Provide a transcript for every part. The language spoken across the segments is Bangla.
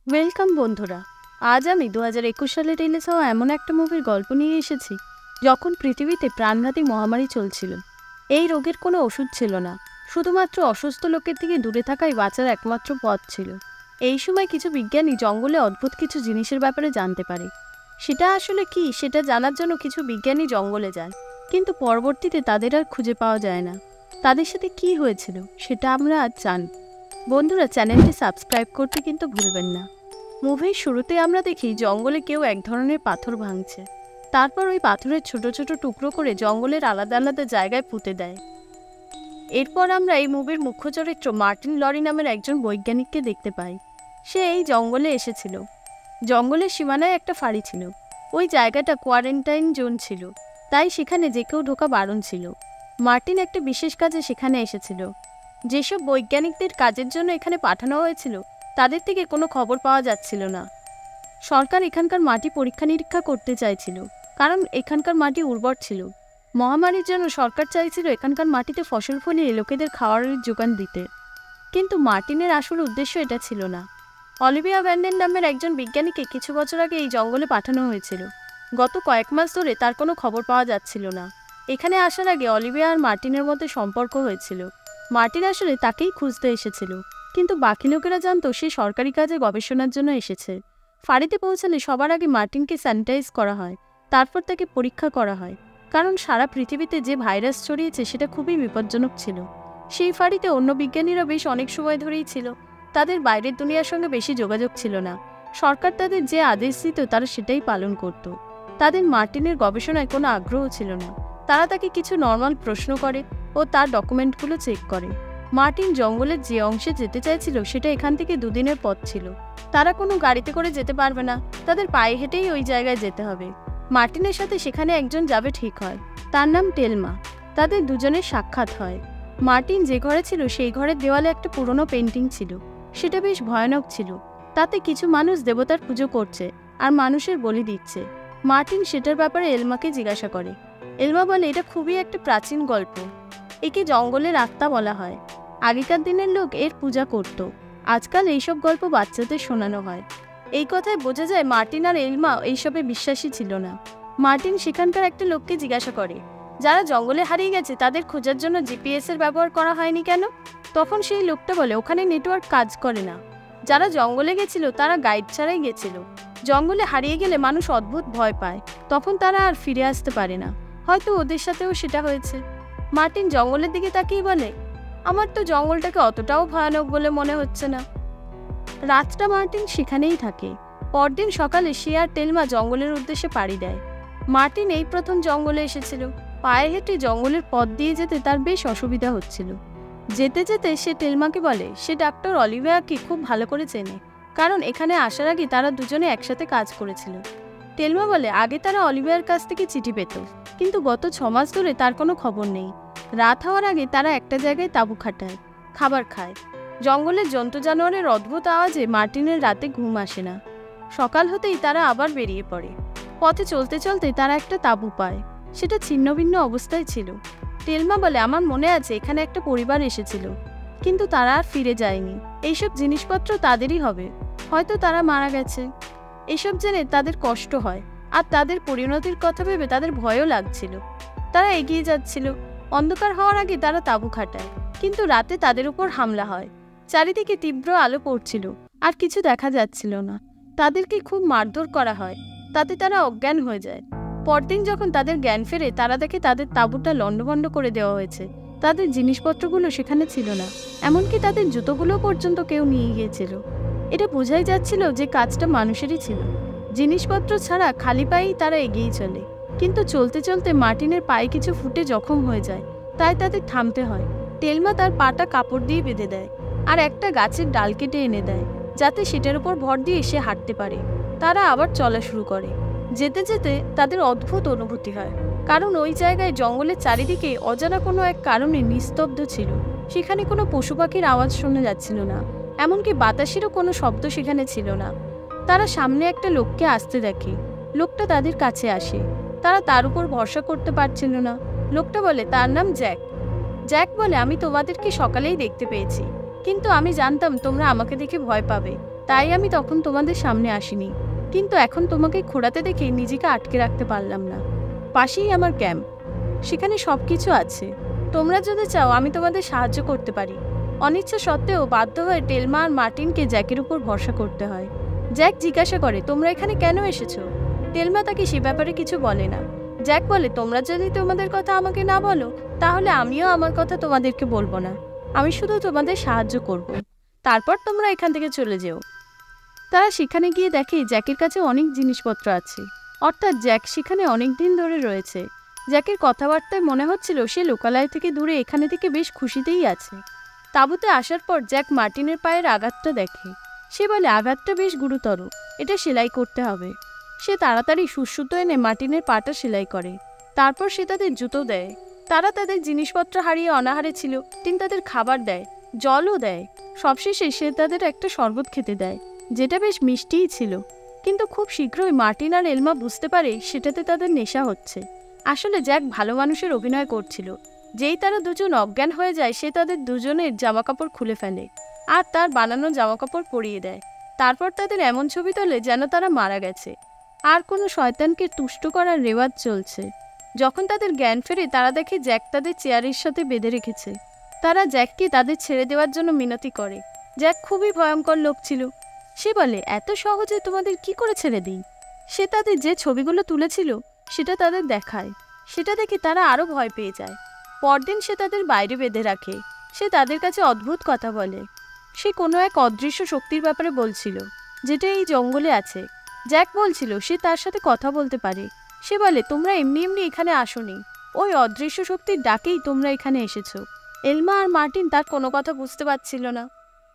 ওয়েলকাম বন্ধুরা। আজ আমি 2021 সালে রিলিজ হওয়া এমন একটা মুভির গল্প নিয়ে এসেছি যখন পৃথিবীতে প্রাণঘাতী মহামারী চলছিল। এই রোগের কোনো ওষুধ ছিল না, শুধুমাত্র অসুস্থ লোকের থেকে দূরে থাকাই বাঁচার একমাত্র পথ ছিল। এই সময় কিছু বিজ্ঞানী জঙ্গলে অদ্ভুত কিছু জিনিসের ব্যাপারে জানতে পারে। সেটা আসলে কি সেটা জানার জন্য কিছু বিজ্ঞানী জঙ্গলে যায়, কিন্তু পরবর্তীতে তাদের আর খুঁজে পাওয়া যায় না। তাদের সাথে কি হয়েছিল সেটা আমরা আজ জানব। বন্ধুরা, চ্যানেলটি সাবস্ক্রাইব করতে কিন্তু ভুলবেন না। মুভির শুরুতে আমরা দেখি জঙ্গলে কেউ এক ধরনের পাথর ভাঙছে। তারপর ওই পাথরের ছোট ছোট টুকরো করে জঙ্গলের আলাদা আলাদা জায়গায় পুঁতে দেয়। এরপর আমরা এই মুভির মুখ্য চরিত্র মার্টিন লরি নামের একজন বৈজ্ঞানিককে দেখতে পাই। সে এই জঙ্গলে এসেছিল। জঙ্গলের সীমানায় একটা ফাঁড়ি ছিল। ওই জায়গাটা কোয়ারেন্টাইন জোন ছিল, তাই সেখানে যে কেউ ঢোকা বারণ ছিল। মার্টিন একটা বিশেষ কাজে সেখানে এসেছিল। যেসব বৈজ্ঞানিকদের কাজের জন্য এখানে পাঠানো হয়েছিল তাদের থেকে কোনো খবর পাওয়া যাচ্ছিল না। সরকার এখানকার মাটি পরীক্ষা নিরীক্ষা করতে চাইছিল, কারণ এখানকার মাটি উর্বর ছিল। মহামারীর জন্য সরকার চাইছিল এখানকার মাটিতে ফসল ফলিয়ে লোকেদের খাওয়ারের যোগান দিতে। কিন্তু মার্টিনের আসল উদ্দেশ্য এটা ছিল না। অলিভিয়া ভ্যান্ডেন নামের একজন বিজ্ঞানীকে কিছু বছর আগে এই জঙ্গলে পাঠানো হয়েছিল। গত কয়েক মাস ধরে তার কোনো খবর পাওয়া যাচ্ছিল না। এখানে আসার আগে অলিভিয়া আর মার্টিনের মধ্যে সম্পর্ক হয়েছিল। মার্টিন আসলে তাকেই খুঁজতে এসেছিল, কিন্তু বাকি লোকেরা জানতো সে সরকারি কাজে গবেষণার জন্য এসেছে। ফাঁড়িতে পৌঁছালে সবার আগে মার্টিনকে স্যানিটাইজ করা হয়, তারপর তাকে পরীক্ষা করা হয়, কারণ সারা পৃথিবীতে যে ভাইরাস ছড়িয়েছে সেটা খুবই বিপজ্জনক ছিল। সেই ফাঁড়িতে অন্য বিজ্ঞানীরা বেশ অনেক সময় ধরেই ছিল। তাদের বাইরের দুনিয়ার সঙ্গে বেশি যোগাযোগ ছিল না। সরকার তাদের যে আদেশ দিত তারা সেটাই পালন করত। তাদের মার্টিনের গবেষণায় কোনো আগ্রহ ছিল না। তারা তাকে কিছু নর্মাল প্রশ্ন করে ও তার ডকুমেন্টগুলো চেক করে। মার্টিন জঙ্গলের যে অংশে যেতে চাইছিল সেটা এখান থেকে দুদিনের পথ ছিল। তারা কোনো গাড়িতে করে যেতে পারবে না, তাদের পায়ে হেঁটেই ওই জায়গায় যেতে হবে। মার্টিনের সাথে সেখানে একজন যাবে ঠিক হয়, তার নাম টেলমা। তাদের দুজনের সাক্ষাৎ হয়। মার্টিন যে ঘরে ছিল সেই ঘরের দেওয়ালে একটা পুরনো পেন্টিং ছিল। সেটা বেশ ভয়ানক ছিল। তাতে কিছু মানুষ দেবতার পুজো করছে আর মানুষের বলি দিচ্ছে। মার্টিন সেটার ব্যাপারে এলমাকে জিজ্ঞাসা করে। এলমা বলে এটা খুবই একটা প্রাচীন গল্প, একে জঙ্গলের আত্মা বলা হয়। আগেকার দিনের লোক এর পূজা করত। আজকাল এইসব গল্প বাচ্চাদের শোনানো হয়। এই কথায় বোঝা যায় মার্টিন আর এলমা এইসবে বিশ্বাসী ছিল না। মার্টিন সেখানকার একটা লোককে জিজ্ঞাসা করে, যারা জঙ্গলে হারিয়ে গেছে তাদের খোঁজার জন্য জিপিএস এর ব্যবহার করা হয়নি কেন? তখন সেই লোকটা বলে ওখানে নেটওয়ার্ক কাজ করে না। যারা জঙ্গলে গেছিল তারা গাইড ছাড়াই গেছিল। জঙ্গলে হারিয়ে গেলে মানুষ অদ্ভুত ভয় পায়, তখন তারা আর ফিরে আসতে পারে না। হয়তো ওদের সাথেও সেটা হয়েছে। মার্টিন জঙ্গলের দিকে তাকিয়ে বলে, আমার তো জঙ্গলটাকে অতটাও ভয়ানক বলে মনে হচ্ছে না। রাতটা মার্টিন সেখানেই থাকে। পরদিন সকালে সে আর টেলমা জঙ্গলের উদ্দেশ্যে পাড়ি দেয়। মার্টিন এই প্রথম জঙ্গলে এসেছিল। পায়ে হেঁটে জঙ্গলের পথ দিয়ে যেতে তার বেশ অসুবিধা হচ্ছিল। যেতে যেতে সে টেলমাকে বলে সে ডাক্তার অলিভিয়াকে খুব ভালো করে চেনে, কারণ এখানে আসার আগে তারা দুজনে একসাথে কাজ করেছিল। টেলমা বলে আগে তারা অলিভিয়ার কাছ থেকে চিঠি পেত, কিন্তু গত 6 মাস ধরে তার কোনো খবর নেই। রাত হওয়ার আগে তারা একটা জায়গায় তাঁবু খাটায়, খাবার খায়। জঙ্গলের জন্তু জানোয়ারের অদ্ভুত আওয়াজে মার্টিনের রাতে ঘুম আসে না। সকাল হতেই তারা আবার বেরিয়ে পড়ে। পথে চলতে চলতে তারা একটা তাঁবু পায়। সেটা ছিন্ন ভিন্ন অবস্থায় ছিল। টেলমা বলে আমার মনে আছে এখানে একটা পরিবার এসেছিল, কিন্তু তারা আর ফিরে যায়নি। এইসব জিনিসপত্র তাদেরই হবে, হয়তো তারা মারা গেছে। এসব জেনে তাদের কষ্ট হয়, আর তাদের পরিণতির কথা ভেবে তাদের ভয়ও লাগছিল। তারা এগিয়ে যাচ্ছিল। অন্ধকার হওয়ার আগে তারা তাঁবু খাটায়, কিন্তু রাতে তাদের উপর হামলা হয়। চারিদিকে তীব্র আলো পড়ছিল, আর কিছু দেখা যাচ্ছিল না। তাদেরকে খুব মারধর করা হয়, তাতে তারা অজ্ঞান হয়ে যায়। পরদিন যখন তাদের জ্ঞান ফেরে তারা দেখে তাদের তাঁবুটা লণ্ডভণ্ড করে দেওয়া হয়েছে। তাদের জিনিসপত্রগুলো সেখানে ছিল না, এমনকি তাদের জুতোগুলো পর্যন্ত কেউ নিয়ে গিয়েছিল। এটা বোঝাই যাচ্ছিল যে কাজটা মানুষেরই ছিল। জিনিসপত্র ছাড়া খালি পায়েই তারা এগিয়ে চলে, কিন্তু চলতে চলতে মার্টিনের পায়ে কিছু ফুটে জখম হয়ে যায়, তাই তাদের থামতে হয়। টেলমা তার পাটা কাপড় দিয়ে বেঁধে দেয়, আর একটা গাছের ডাল কেটে এনে দেয়, যাতে সেটার উপর ভর দিয়ে সে হাঁটতে পারে। তারা আবার চলা শুরু করে। যেতে যেতে তাদের অদ্ভুত অনুভূতি হয়, কারণ ওই জায়গায় জঙ্গলের চারিদিকে অজানা কোনো এক কারণে নিস্তব্ধ ছিল। সেখানে কোনো পশু পাখির আওয়াজ শোনা যাচ্ছিল না, এমনকি বাতাসেরও কোনো শব্দ সেখানে ছিল না। তারা সামনে একটা লোককে আসতে দেখে। লোকটা তাদের কাছে আসে। তারা তার উপর ভরসা করতে পারছিল না। লোকটা বলে তার নাম জ্যাক। জ্যাক বলে আমি তোমাদেরকে সকালেই দেখতে পেয়েছি, কিন্তু আমি জানতাম তোমরা আমাকে দেখে ভয় পাবে। তাই আমি তখন তোমাদের সামনে আসিনি, কিন্তু এখন তোমাকে খোঁড়াতে দেখে নিজেকে আটকে রাখতে পারলাম না। পাশেই আমার ক্যাম্প, সেখানে সব কিছু আছে। তোমরা যদি চাও আমি তোমাদের সাহায্য করতে পারি। অনিচ্ছা সত্ত্বেও বাধ্য হয়ে টেলমা আর মার্টিনকে জ্যাকের উপর ভরসা করতে হয়। জ্যাক জিজ্ঞাসা করে, তোমরা এখানে কেন এসেছো? টেলমা তাকে সে ব্যাপারে কিছু বলে না। জ্যাক বলে, তোমরা যদি তোমাদের কথা আমাকে না বলো, তাহলে আমিও আমার কথা তোমাদেরকে বলবো না। আমি শুধু তোমাদের সাহায্য করব। তারপর তোমরা এখান থেকে চলে যেও। তারা সেখানে গিয়ে দেখে জ্যাকের কাছে অনেক জিনিসপত্র আছে, অর্থাৎ জ্যাক সেখানে অনেক দিন ধরে রয়েছে। জ্যাকের কথাবার্তায় মনে হচ্ছিল সে লোকালয় থেকে দূরে এখানে থেকে বেশ খুশিতেই আছে। তাঁবুতে আসার পর জ্যাক মার্টিনের পায়ের আঘাতটা দেখে। সে বলে, আঘাতটা বেশ গুরুতর, এটা সেলাই করতে হবে। সে তাড়াতাড়ি সুসুতো এনে মার্টিনের পাটা সেলাই করে। তারপর সে তাদের জুতো দেয়। তারা তাদের জিনিসপত্র হারিয়ে অনাহারে ছিল, তিনি তাদের খাবার দেয়, জলও দেয়। সবশেষে সে তাদের একটা শরবত খেতে দেয়, যেটা বেশ মিষ্টিই ছিল। কিন্তু খুব শীঘ্রই মার্টিন আর এলমা বুঝতে পারে সেটাতে তাদের নেশা হচ্ছে। আসলে জ্যাক ভালো মানুষের অভিনয় করছিল। যেই তারা দুজন অজ্ঞান হয়ে যায়, সে তাদের দুজনের জামাকাপড় খুলে ফেলে আর তার বানানো জামাকাপড় পরিয়ে দেয়। তারপর তাদের এমন ছবি তোলে যেন তারা মারা গেছে, আর কোনো শয়তানকে তুষ্ট করার রেওয়াজ চলছে। যখন তাদের জ্ঞান ফেরে, তারা দেখে জ্যাক তাদের চেয়ারের সাথে বেঁধে রেখেছে। তারা জ্যাককে তাদের ছেড়ে দেওয়ার জন্য মিনতি করে। জ্যাক খুবই ভয়ঙ্কর লোক ছিল। সে বলে, এত সহজে তোমাদের কি করে ছেড়ে দিই? সে তাদের যে ছবিগুলো তুলেছিল সেটা তাদের দেখায়। সেটা দেখে তারা আরও ভয় পেয়ে যায়। পরদিন সে তাদের বাইরে বেঁধে রাখে। সে তাদের কাছে অদ্ভুত কথা বলে। সে কোনো এক অদৃশ্য শক্তির ব্যাপারে বলছিল, যেটা এই জঙ্গলে আছে। জ্যাক বলছিল সে তার সাথে কথা বলতে পারে। সে বলে, তোমরা এমনি এমনি এখানে আসোনি, ওই অদৃশ্য শক্তির ডাকেই তোমরা এখানে এসেছো। এলমা আর মার্টিন তার কোনো কথা বুঝতে পারছিল না।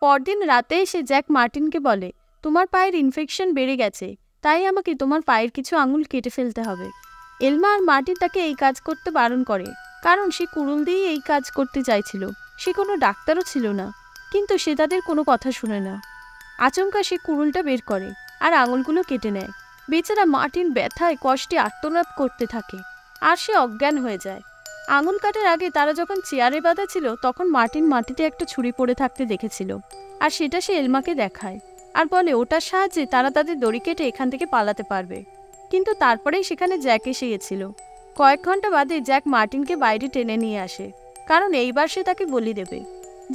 পরদিন রাতে এসে জ্যাক মার্টিনকে বলে, তোমার পায়ের ইনফেকশন বেড়ে গেছে, তাই আমাকে তোমার পায়ের কিছু আঙুল কেটে ফেলতে হবে। এলমা আর মার্টিন তাকে এই কাজ করতে বারণ করে, কারণ সে কুড়ুল দিয়ে এই কাজ করতে চাইছিল। সে কোনো ডাক্তারও ছিল না, কিন্তু সে তাদের কোনো কথা শুনে না। আচমকা সে কুড়ুলটা বের করে আর আঙুলগুলো কেটে নেয়। বেচারা মার্টিন ব্যথায় কষ্টে আর্তনাদ করতে থাকে আর সে অজ্ঞান হয়ে যায়। আঙুল কাটার আগে তারা যখন চেয়ারে বাঁধা ছিল, তখন মার্টিন মাটিতে একটা ছুরি পড়ে থাকতে দেখেছিল, আর সেটা সে এলমাকে দেখায় আর বলে ওটার সাহায্যে তারা তাদের দড়ি কেটে এখান থেকে পালাতে পারবে। কিন্তু তারপরেই সেখানে জ্যাক এসে গেছিল। কয়েক ঘন্টা বাদে জ্যাক মার্টিনকে বাইরে টেনে নিয়ে আসে, কারণ এইবার সে তাকে বলি দেবে।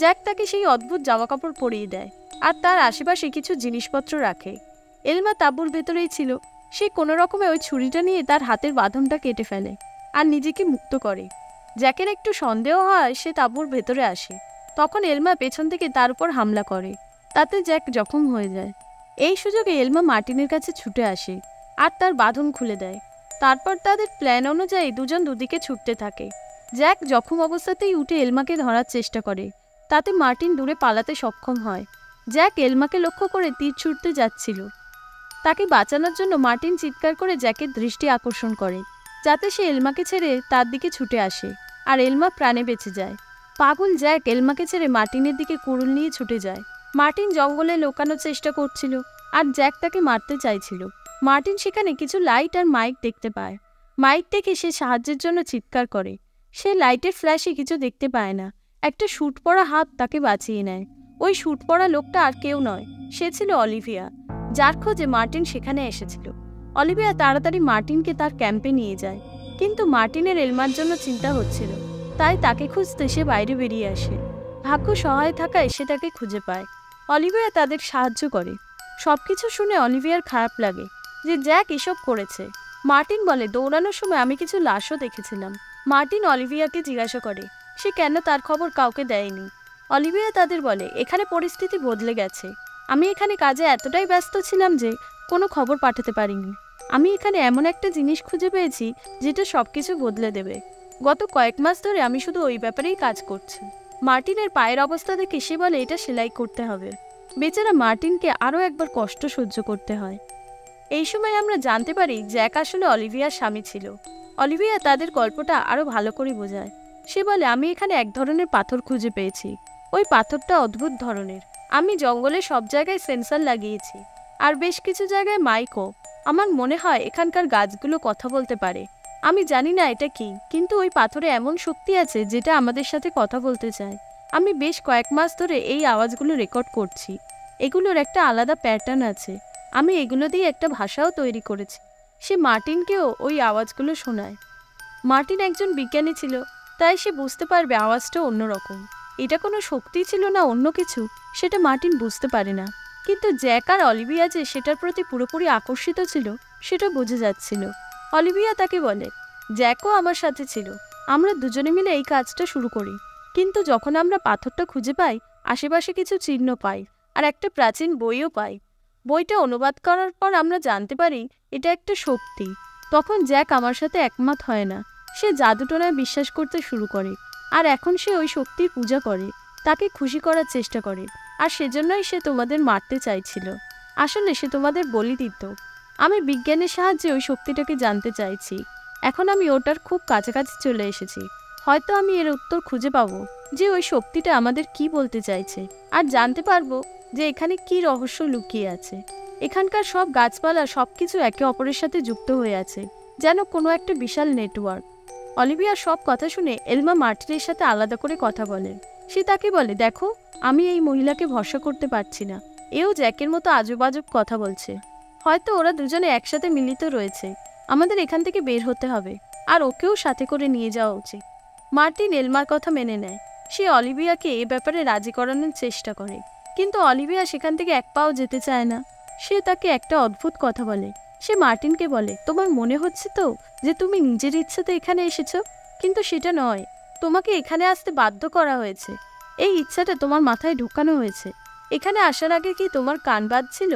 জ্যাক তাকে সেই অদ্ভুত জামাকাপড় পরিয়ে দেয় আর তার আশেপাশে কিছু জিনিসপত্র রাখে। এলমা তাঁবুর ভেতরেই ছিল। সে কোনো রকমে ওই ছুরিটা নিয়ে তার হাতের বাঁধনটা কেটে ফেলে আর নিজেকে মুক্ত করে। জ্যাকের একটু সন্দেহ হয় সে তাঁবুর ভেতরে আসে। তখন এলমা পেছন থেকে তার উপর হামলা করে, তাতে জ্যাক জখম হয়ে যায়। এই সুযোগে এলমা মার্টিনের কাছে ছুটে আসে আর তার বাঁধন খুলে দেয়। তারপর তাদের প্ল্যান অনুযায়ী দুজন দুদিকে ছুটতে থাকে। জ্যাক জখম অবস্থাতেই উঠে এলমাকে ধরার চেষ্টা করে, তাতে মার্টিন দূরে পালাতে সক্ষম হয়। জ্যাক এলমাকে লক্ষ্য করে তীর ছুটতে যাচ্ছিল। তাকে বাঁচানোর জন্য মার্টিন চিৎকার করে জ্যাকের দৃষ্টি আকর্ষণ করে, যাতে সে এলমাকে ছেড়ে তার দিকে ছুটে আসে, আর এলমা প্রাণে বেঁচে যায়। পাগল জ্যাক এলমাকে ছেড়ে মার্টিনের দিকে কুড়ুল নিয়ে ছুটে যায়। মার্টিন জঙ্গলে লুকানোর চেষ্টা করছিল আর জ্যাক তাকে মারতে চাইছিল। মার্টিন সেখানে কিছু লাইট আর মাইক দেখতে পায়। মাইক দেখে সে সাহায্যের জন্য চিৎকার করে। সে লাইটের ফ্ল্যাশে কিছু দেখতে পায় না। একটা শ্যুট পরা হাত তাকে বাঁচিয়ে নেয়। ওই শ্যুট পরা লোকটা আর কেউ নয়, সে ছিল অলিভিয়া, যার খোঁজে মার্টিন সেখানে এসেছিল। অলিভিয়া তাড়াতাড়ি মার্টিনকে তার ক্যাম্পে নিয়ে যায়, কিন্তু মার্টিনের এলমার জন্য চিন্তা হচ্ছিল, তাই তাকে খুঁজতে সে বাইরে বেরিয়ে আসে। ভাগ্য সহায় থাকায় সে তাকে খুঁজে পায়। অলিভিয়া তাদের সাহায্য করে। সবকিছু শুনে অলিভিয়ার খারাপ লাগে যে জ্যাক এসব করেছে। মার্টিন বলে, দৌড়ানোর সময় আমি কিছু লাশও দেখেছিলাম। মার্টিন অলিভিয়াকে জিজ্ঞাসা করে সে কেন তার খবর কাউকে দেয়নি। অলিভিয়া তাদের বলে, এখানে পরিস্থিতি বদলে গেছে। আমি এখানে কাজে এতটাই ব্যস্ত ছিলাম যে কোনো খবর পাঠাতে পারিনি। আমি এখানে এমন একটা জিনিস খুঁজে পেয়েছি যেটা সব কিছু বদলে দেবে। গত কয়েক মাস ধরে আমি শুধু ওই ব্যাপারেই কাজ করছি। মার্টিনের পায়ের অবস্থা দেখে সে বলে এটা সেলাই করতে হবে। বেচারা মার্টিনকে আরও একবার কষ্ট সহ্য করতে হয়। এই সময় আমরা জানতে পারি জ্যাক আসলে অলিভিয়ার স্বামী ছিল। অলিভিয়া তাদের গল্পটা আরও ভালো করে বোঝায়। সে বলে, আমি এখানে এক ধরনের পাথর খুঁজে পেয়েছি। ওই পাথরটা অদ্ভুত ধরনের। আমি জঙ্গলে সব জায়গায় সেন্সর লাগিয়েছি আর বেশ কিছু জায়গায় মাইকও। আমার মনে হয় এখানকার গাছগুলো কথা বলতে পারে। আমি জানি না এটা কি, কিন্তু ওই পাথরে এমন শক্তি আছে যেটা আমাদের সাথে কথা বলতে চায়। আমি বেশ কয়েক মাস ধরে এই আওয়াজগুলো রেকর্ড করছি। এগুলোর একটা আলাদা প্যাটার্ন আছে। আমি এগুলো দিয়ে একটা ভাষাও তৈরি করেছি। সে মার্টিনকেও ওই আওয়াজগুলো শোনায়। মার্টিন একজন বিজ্ঞানী ছিল, তাই সে বুঝতে পারবে আওয়াজটা অন্যরকম। এটা কোনো শক্তি ছিল না অন্য কিছু, সেটা মার্টিন বুঝতে পারে না। কিন্তু জ্যাক আর অলিভিয়া যে সেটার প্রতি পুরোপুরি আকর্ষিত ছিল সেটা বোঝা যাচ্ছিল। অলিভিয়া তাকে বলে, জ্যাকও আমার সাথে ছিল, আমরা দুজনে মিলে এই কাজটা শুরু করি। কিন্তু যখন আমরা পাথরটা খুঁজে পাই, আশেপাশে কিছু চিহ্ন পাই আর একটা প্রাচীন বইও পাই। বইটা অনুবাদ করার পর আমরা জানতে পারি এটা একটা শক্তি। তখন জ্যাক আমার সাথে একমত হয় না। সে জাদুটোনায় বিশ্বাস করতে শুরু করে, আর এখন সে ওই শক্তির পূজা করে, তাকে খুশি করার চেষ্টা করে। আর সেজন্যই সে তোমাদের মারতে চাইছিল। আসলে সে তোমাদের বলি দিত। আমি বিজ্ঞানের সাহায্যে ওই শক্তিটাকে জানতে চাইছি। এখন আমি ওটার খুব কাছাকাছি চলে এসেছি। হয়তো আমি এর উত্তর খুঁজে পাবো যে ওই শক্তিটা আমাদের কি বলতে চাইছে, আর জানতে পারবো যে এখানে কি রহস্য লুকিয়ে আছে। এখানকার সব গাছপালা সবকিছু একে অপরের সাথে যুক্ত হয়ে আছে, যেন কোনো একটা বিশাল নেটওয়ার্ক। অলিভিয়ার সব কথা শুনে এলমা মার্টিনের সাথে আলাদা করে কথা বলে। সে তাকে বলে, দেখো, আমি এই মহিলাকে ভরসা করতে পারছি না। এও জ্যাকের মতো আজব আজব কথা বলছে। হয়তো ওরা দুজনে একসাথে মিলিত রয়েছে। আমাদের এখান থেকে বের হতে হবে, আর ওকেও সাথে করে নিয়ে যাওয়া উচিত। মার্টিন এলমার কথা মেনে নেয়। সে অলিভিয়াকে এ ব্যাপারে রাজি করানোর চেষ্টা করে, কিন্তু অলিভিয়া সেখান থেকে এক পাও যেতে চায় না। সে তাকে একটা অদ্ভুত কথা বলে। সে মার্টিনকে বলে, তোমার মনে হচ্ছে তো যে তুমি নিজের ইচ্ছাতে এখানে এসেছো, কিন্তু সেটা নয়। তোমাকে এখানে আসতে বাধ্য করা হয়েছে। এই ইচ্ছাটা তোমার মাথায় ঢোকানো হয়েছে। এখানে আসার আগে কি তোমার কান বাজছিল?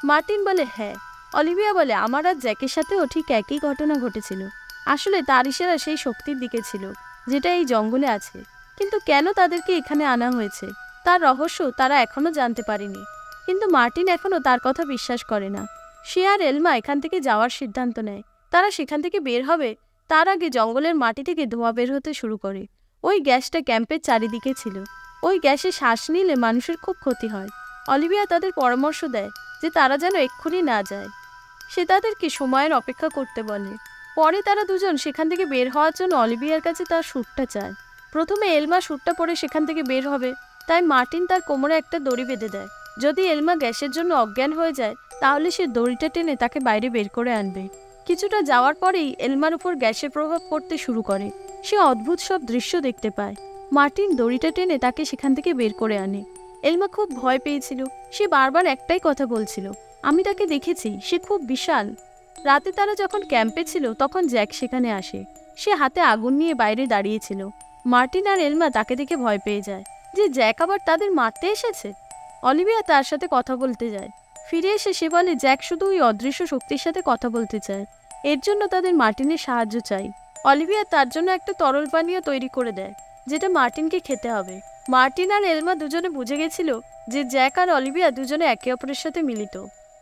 মার্টিন বলে, হ্যাঁ। অলিভিয়া বলে, আমার আর জ্যাকের সাথেও ঠিক একই ঘটনা ঘটেছিল। আসলে তার ইশারা সেই শক্তির দিকে ছিল যেটা এই জঙ্গলে আছে। কিন্তু কেন তাদেরকে এখানে আনা হয়েছে তার রহস্য তারা এখনো জানতে পারেনি। কিন্তু মার্টিন এখনো তার কথা বিশ্বাস করে না। সে আর এলমা এখান থেকে যাওয়ার সিদ্ধান্ত নেয়। তারা সেখান থেকে বের হবে তার আগে জঙ্গলের মাটি থেকে ধোঁয়া বের হতে শুরু করে। ওই গ্যাসটা ক্যাম্পের চারিদিকে ছিল। ওই গ্যাসে শ্বাস নিলে মানুষের খুব ক্ষতি হয়। অলিভিয়া তাদের পরামর্শ দেয় যে তারা যেন এক্ষুনি না যায়। সে তাদেরকে সময়ের অপেক্ষা করতে বলে। পরে তারা দুজন সেখান থেকে বের হওয়ার জন্য অলিভিয়ার কাছে তার স্যুটটা চায়। প্রথমে এলমা স্যুটটা পরে সেখান থেকে বের হবে, তাই মার্টিন তার কোমরে একটা দড়ি বেঁধে দেয়। যদি এলমা গ্যাসের জন্য অজ্ঞান হয়ে যায় তাহলে সে দড়িটা টেনে তাকে বাইরে বের করে আনবে। কিছুটা যাওয়ার পরেই এলমার উপর গ্যাসের প্রভাব পড়তে শুরু করে। সে অদ্ভুত সব দৃশ্য দেখতে পায়। মার্টিন দড়িটা টেনে তাকে সেখান থেকে বের করে আনে। এলমা খুব ভয় পেয়েছিল। সে বারবার একটাই কথা বলছিল, আমি তাকে দেখেছি, সে খুব বিশাল। রাতে তারা যখন ক্যাম্পে ছিল তখন জ্যাক সেখানে আসে। সে হাতে আগুন নিয়ে বাইরে দাঁড়িয়েছিল। মার্টিন আর এলমা তাকে দেখে ভয় পেয়ে যায় যে জ্যাক আবার তাদের মারতে এসেছে। অলিভিয়া তার সাথে কথা বলতে যায়। ফিরে এসে সে বলে জ্যাক শুধু ওই অদৃশ্য শক্তির সাথে কথা বলতে চায়। এর জন্য তাদের মার্টিনের সাহায্য চাই। অলিভিয়া তার জন্য একটা তরল পানীয় তৈরি করে দেয় যেটা মার্টিনকে খেতে হবে। মার্টিন আর এলমা দুজনে বুঝে গেছিল যে জ্যাক আর অলিভিয়া দুজনে একে অপরের সাথে মিলিত।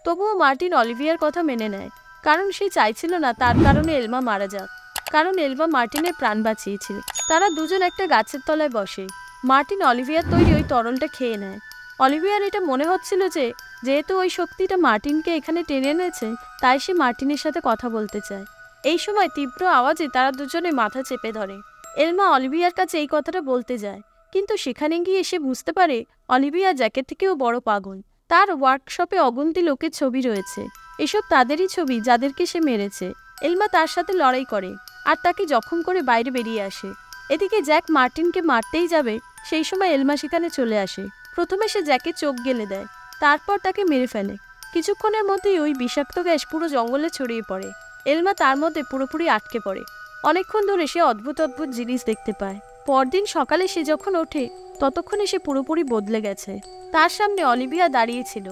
তবুও মার্টিন অলিভিয়ার কথা মেনে নেয়, কারণ সে চাইছিল না তার কারণে এলমা মারা যাক। কারণ এলমা মার্টিনের প্রাণ বাঁচিয়েছিল। তারা দুজন একটা গাছের তলায় বসে। মার্টিন অলিভিয়ার তৈরি ওই তরলটা খেয়ে নেয়। অলিভিয়ার এটা মনে হচ্ছিল যে যেহেতু ওই শক্তিটা মার্টিনকে এখানে টেনে এনেছে, তাই সে মার্টিনের সাথে কথা বলতে চায়। এই সময় তীব্র আওয়াজে তারা দুজনে মাথা চেপে ধরে। এলমা অলিভিয়ার কাছে এই কথাটা বলতে যায়, কিন্তু সেখানে গিয়ে সে বুঝতে পারে অলিভিয়া জ্যাকের থেকেও বড় পাগল। তার ওয়ার্কশপে অগুন্তি লোকের ছবি রয়েছে। এসব তাদেরই ছবি যাদেরকে সে মেরেছে। এলমা তার সাথে লড়াই করে আর তাকে জখম করে বাইরে বেরিয়ে আসে। এদিকে জ্যাক মার্টিনকে মারতেই যাবে, সেই সময় এলমা সেখানে চলে আসে। প্রথমে সে জ্যাকের চোখ গেলে দেয়, তারপর তাকে মেরে ফেলে। কিছুক্ষণের মধ্যেই ওই বিষাক্ত গ্যাস পুরো জঙ্গলে ছড়িয়ে পড়ে। এলমা তার মধ্যে পুরোপুরি আটকে পড়ে। অনেকক্ষণ ধরে সে অদ্ভুত অদ্ভুত জিনিস দেখতে পায়। পরদিন সকালে সে যখন ওঠে ততক্ষণে সে পুরোপুরি বদলে গেছে। তার সামনে অলিভিয়া দাঁড়িয়েছিল।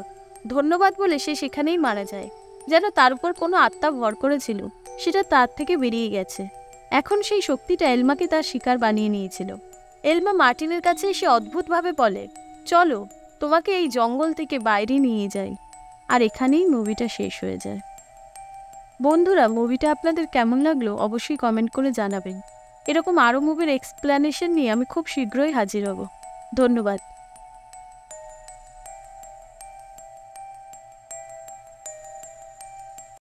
ধন্যবাদ বলে সে সেখানেই মারা যায়। যেন তার উপর কোনো আত্মা ভর করেছিল, সেটা তার থেকে বেরিয়ে গেছে। এখন সেই শক্তিটা এলমাকে তার শিকার বানিয়ে নিয়েছিল। এলমা মার্টিনের কাছে এসে অদ্ভুতভাবে বলে, চলো তোমাকে এই জঙ্গল থেকে বাইরে নিয়ে যাই। আর এখানেই মুভিটা শেষ হয়ে যায়। বন্ধুরা, মুভিটা আপনাদের কেমন লাগলো অবশ্যই কমেন্ট করে জানাবেন। এরকম আরও মুভির এক্সপ্লেনেশন নিয়ে আমি খুব শীঘ্রই হাজির হব। ধন্যবাদ।